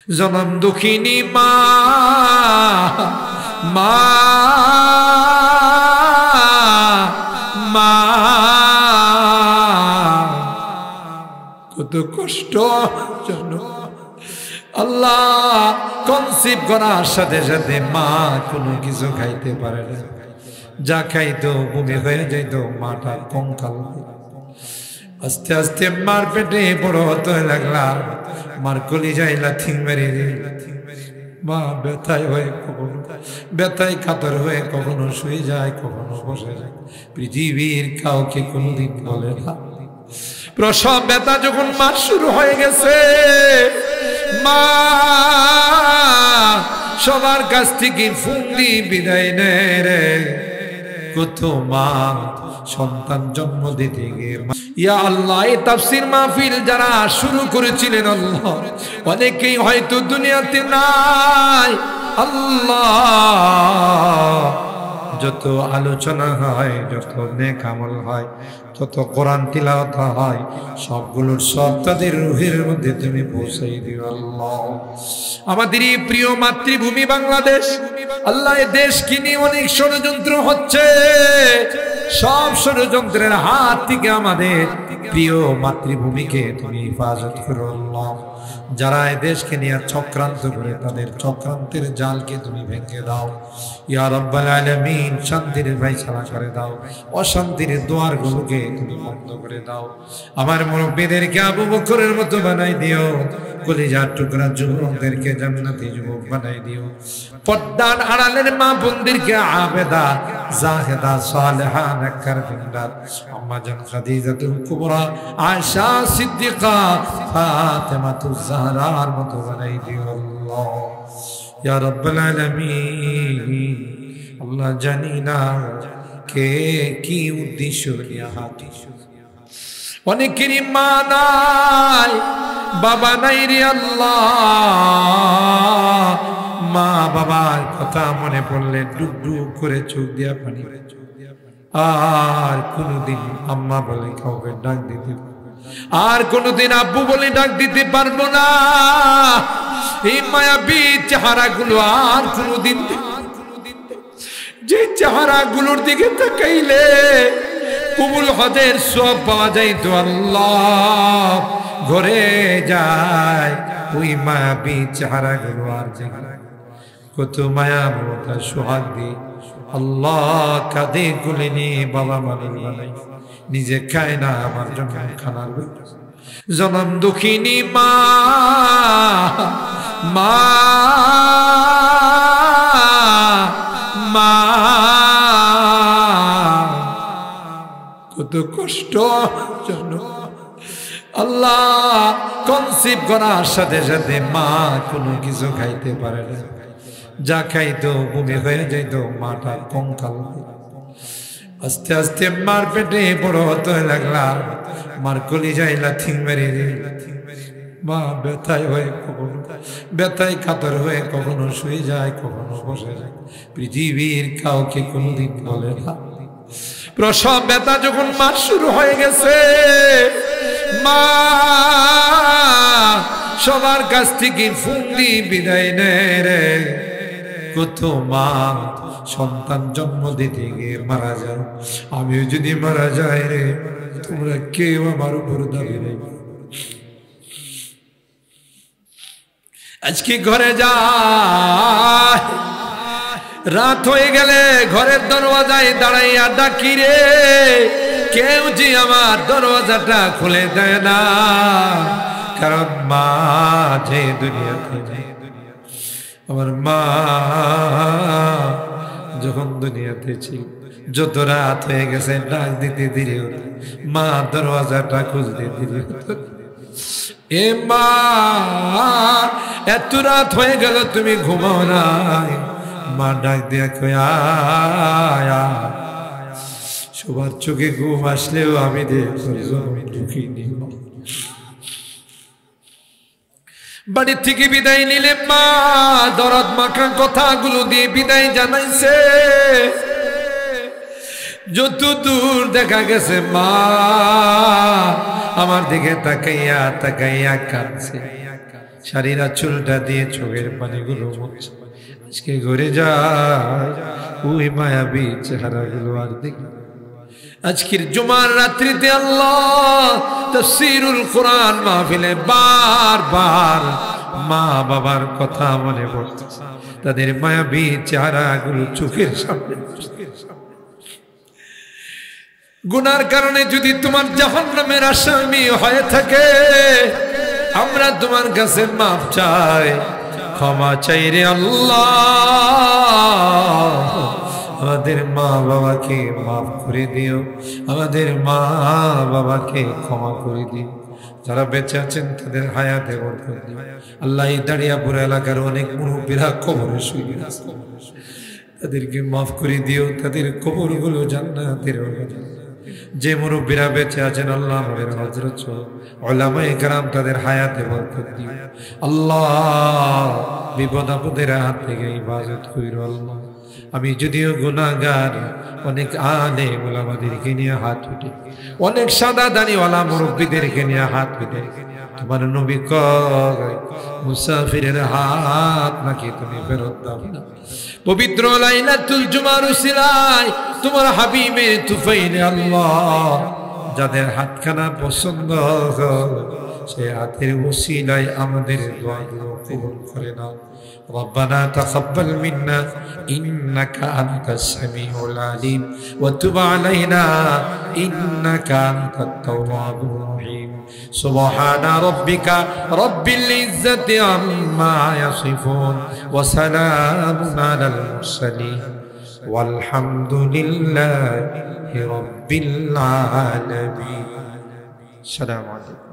জনম দুঃখিনী মা মা মা কত কষ্ট জানো আল্লাহ। কনসিভ করার সাথে সাথে মা কোনো কিছু খাইতে পারে না, যা খাইতো বমি হয়ে যাইত, মাটা কঙ্কাল। আস্তে আস্তে মার পেটে বড় হতে লাগলা, মার কলিজায় লাথি মেরে মা ব্যথায় হয়ে কখনো ব্যথায় কাতর হয়ে কখনো শুয়ে যায়, কখনো বসে যায়। পৃথিবীর কাউকে কোনোদিন বলে না। প্রসব ব্যথা যখন মার শুরু হয়ে গেছে, মা সবার কাছ থেকে ফুন্দি বিদায় নেয় রে। কত মা সন্তান জন্ম দিতে গিয়ে, ইয়া আল্লাহ, এই তাফসীর মাহফিল যারা শুরু করেছিলেন আল্লাহ, অনেকেই হয়তো দুনিয়াতে নাই আল্লাহ। যত আলোচনা হয়, যত নেক আমল হয়, যত কোরআন তিলাওয়াত হয়, সবগুলোর সব তাদের রুহের মধ্যে তুমি পৌঁছাই দিও আল্লাহ। আমাদের এই প্রিয় মাতৃভূমি বাংলাদেশ আল্লাহ, এই দেশকে নিয়ে অনেক ষড়যন্ত্র হচ্ছে। সব ষড়যন্ত্রের হাত থেকে আমাদের প্রিয় মাতৃভূমিকে তুমি হেফাজত করো আল্লাহ। যারা এই দেশকে নিয়ে চক্রান্ত করে, তাদের চক্রান্তের জালকে তুমি ভেঙে দাও ইয়া রাব্বাল আলামিন। শান্তির ফায়সালা করে দাও, অশান্তির দুয়ারগুলোকে তুমি বন্ধ করে দাও। আমার মুরব্বিদেরকে আবু বকরের মতো বানাই দিও, কলিজার টুকরা যুবকদেরকে জান্নাতি যুবক বানাই দিও, পর্দার আড়ালের মা বোনদেরকে আবেদা জাহেদা সালেহা নেককার বিন্দার আম্মা জান খাদিজাতুল কুবরা, আয়েশা সিদ্দিকা, ফাতেমাতুজ জাহরার মতো বানাই দিও আল্লাহ ইয়া রাব্বাল আলামিন। আল্লাহ, জানি না কে কি উদ্দেশ্য নিয়ে হাঁটি। অনেকেরই মা নাই, বাবা নাই রে আল্লাহ। মা বাবার কথা মনে পড়লে ডুব ডুব করে চোখ দিয়া পানি। আর কোনদিন আম্মা বলে কাউকে ডাক দিতে, আর কোনদিন আব্বু বলে ডাক দিতে পারবো না। এই মায়াবী চেহারাগুলো আর কোনদিন, যে চেহারাগুলোর দিকে তাকাইলে কবুল হজের সওয়াব পাওয়া যায় তো আল্লাহ, ঘরে যায় ওই মায়াবী চেহারাগুলো আর যায়। কত মায়া মমতা সোহাগ দি আল্লাহ কাঁধে কোলে নিয়ে বাবা মানুষ বানাই, নিজে খায় না, আমার জন্য খানার জনম দুঃখিনী মা মা মা কত কষ্ট জানো আল্লাহ। কনসিভ করার সাথে সাথে মা কোনো কিছু খাইতে পারে না, যা খাইতো বমি হয়ে যাইত, মাটা কঙ্কাল। আস্তে আস্তে মার পেটে বড় হতে লাগলা, মার কলিজায় লাথি মেরে মা ব্যথায় হয়ে কখনো ব্যথায় কাতর হয়ে কখনো শুয়ে যায়, কখনো বসে যায়। পৃথিবীর কাউকে কোনোদিন বলে না। প্রসব ব্যথা যখন মার শুরু হয়ে গেছে, মা সবার কাছ থেকে ফুন্দি বিদায় নেয় রে। কত মা সন্তান জন্ম দিতে গিয়ে মারা যায়। আমিও যদি মারা যায় রে, তোমরা কেউ আমার উপর দাবি নেই। আজকে ঘরে যায়, রাত হয়ে গেলে ঘরের দরওয়াজায় দাঁড়াইয়া ডাকি রে, কেউ যে আমার দরওয়াজাটা খুলে দেয় না। কারণ মা যে দুনিয়াতে, আমার মা যখন দুনিয়াতে ছিল, যত রাত হয়ে গেছে ডাক দিতে দেরি হতো, মা দরওয়াজাটা খুলতে দেরি হতো। এ মা, এত রাত হয়ে গেল তুমি ঘুমাও না। মা ডাক দিয়া কয় আয়া। সবার চোখে ঘুম আসলেও আমি ঢুকিনি। বাড়ি থেকে বিদায় নিলে মা দরদ মাখা কথাগুলো দিয়ে বিদায় জানাইছে। যত দূর দেখা গেছে মা আমার দিকে তাকাইয়া তাকাইয়া কাঁদছে। শাড়িরা চুলটা দিয়ে চোখের পানিগুলো মুছছে। আজকে ঘুরে যায় ওই মায়াবী চেহারাগুলো আর দেখি। আজকের জুমার রাত্রিতে আল্লাহ তাফসীরুল কোরআন মাহফিলে বারবার মা বাবার কথা মনে পড়তেছে, তাদের মায়াবী চেহারাগুলো চোখের সামনে। গুনার কারণে যদি তোমার জাহান্নামের আসামি হয়ে থাকে, আমরা তোমার কাছে মাফ চাই, ক্ষমা চাই রে আল্লাহ। আমাদের মা বাবাকে মাফ করে দিও, আমাদের মা বাবাকে ক্ষমা করে দিও। যারা বেঁচে আছেন তাদের হায়াতে বরকত দিও আল্লাহ। এই দাঁড়িয়াপুর এলাকার অনেক মুরব্বীরা কবরে শুয়ে আছে, তাদেরকে মাফ করে দিও, তাদের কবরগুলো জান্নাতের। যে মুরব্বীরা বেঁচে আছেন আল্লাহ আমাদের হযরত উলামায়ে কেরাম তাদের হায়াতে বরকত দিও আল্লাহ। বিপদ আপদের হাত থেকে হিফাজত কইরো আল্লাহ। আমি যদিও গুনাহগার, অনেক আলেম ওলামাদেরকে নিয়ে হাত উঠে, অনেক সাদা দাড়িওয়ালা মুরব্বীদেরকে নিয়ে হাত উঠে। তোমার নবী কয় মুসাফিরের হাত নাকি তুমি ফেরত দাও না। পবিত্র লাইলাতুল জুমার উসিলায় তোমার হাবিবে তুফাইলে আল্লাহ যাদের হাতখানা পছন্দ সে হাতের উসিলায় আমাদের দোয়াগুলো কবুল করে নাও। ربنا تقبل منا إنك أنت السميع العليم وتب علينا إنك أنت التواب الرحيم سبحان ربك رب العزة عما يصفون وسلام على المرسلين والحمد لله رب العالمين. السلام عليكم.